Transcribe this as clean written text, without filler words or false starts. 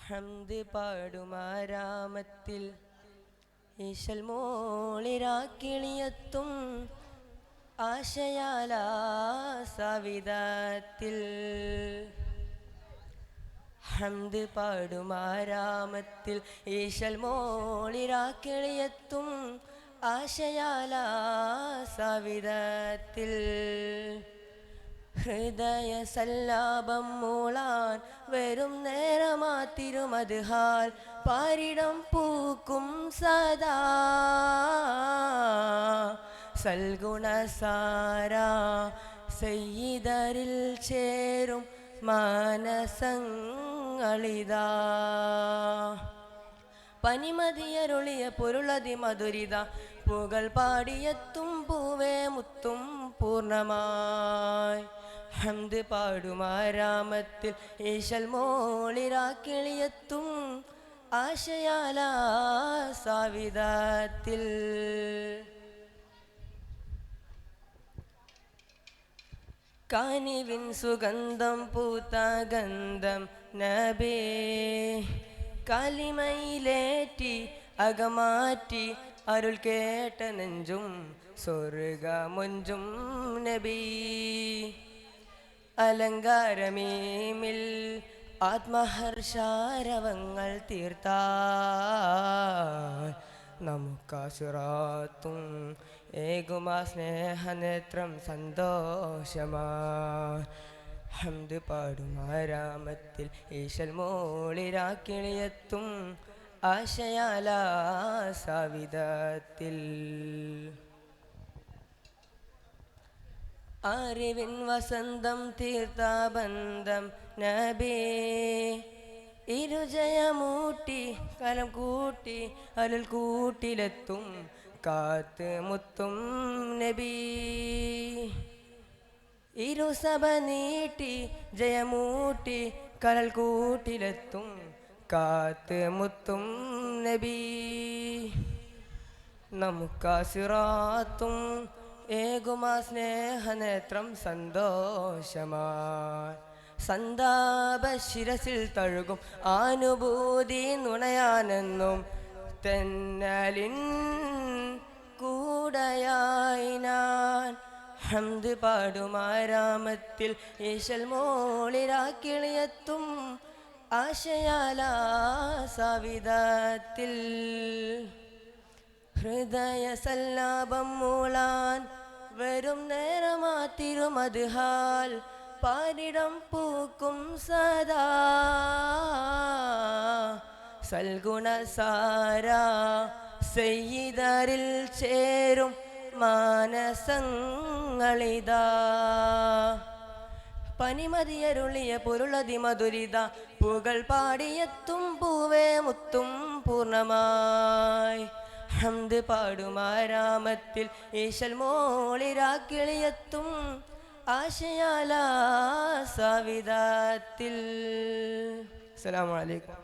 ഹംദ് പാടുമാരാമത്തിൽ ഈശൽ മോളിരാക്കിളിയത്തും ആശയാലാ സവിധത്തിൽ. ഹംദ് പാടുമാരാമത്തിൽ ഈശൽ മോളിരാക്കിളിയത്തും ആശയാലാ സവിധത്തിൽ. ഹൃദയ സല്ലാപം മൂളാൻ വരും നേരമാ തിരുമദ്ഹാൽ പാരിടം പൂക്കും സദാ. സൽഗുണസാരാ സയ്യിദരിൽ ചേരും മാനസങ്ങളിതാ. പനിമതിയരുളിയ പൊരുളതി മധുരിത പുകൾ പാടിയെത്തും പൂവേ മുത്തും പൂർണ്ണമായി. ഹംദ് പാടുമാരാമത്തിൽ ഈശൽ മോളിരാക്കിളിയെത്തും ആശയാലാ സവിധത്തിൽ. കാനിവിൻ സുഗന്ധം പൂത്ത ഗന്ധം നബി കാലിമയിലേറ്റി അകമാറ്റി അരുൾ കേട്ട നെഞ്ചും സ്വർഗമൊഞ്ചും നബി. അലങ്കാരമീമിൽ ആത്മഹർഷാരവങ്ങൾ തീർത്താൽ നമുക്കാശുറാത്തും ഏകുമാ സ്നേഹനേത്രം സന്തോഷമാ. ഹംദ് പാടുമാരാമത്തിൽ ഈശൽ മോളിരാക്കിളിയെത്തും ആശയാലാ സവിധത്തിൽ. അറിവിൻ വസന്തം തീർത്ത ബന്ധം നബി ഇരുജയമൂട്ടി കലം കൂട്ടി അരുൾ കൂട്ടിലെത്തും കാത്ത് മുത്തും നബി. ഇരുസഭ നീട്ടി ജയമൂട്ടി കലൽ കൂട്ടിലെത്തും കാത്ത് മുത്തും നബി. നമുക്കാസിറാത്തും ഏകുമാ സ്നേഹനേത്രം സന്തോഷമായി. സന്താപ ശിരസിൽ തഴുകും അനുഭൂതി നുണയാനെന്നും തെന്നലിൻ കൂടയായി ഞാൻ. ഹംദ് പാടുമാരാമത്തിൽ ഈശൽ മോളിരാക്കിളിയെത്തും ആശയാലാ സവിധത്തിൽ. ഹൃദയ സല്ലാപം മൂളാൻ വരും നേരമാ തിരുമദ്ഹാൽ പാരിടം പൂക്കും സദാ. സൽഗുണസാരാ സയ്യിദരിൽ ചേരും മാനസങ്ങളിതാ. പനിമതിയരുളിയ പൊരുളതി മധുരിത പുകൾ പാടിയെത്തും പൂവേ മുത്തും പൂർണ്ണമായി. ഹംദ് പാടുമാരാമത്തിൽ ഈശൽ മോളിരാക്കിളിയെത്തും ആശയാലാ സവിധത്തിൽ. അസ്സലാമു അലൈക്കും.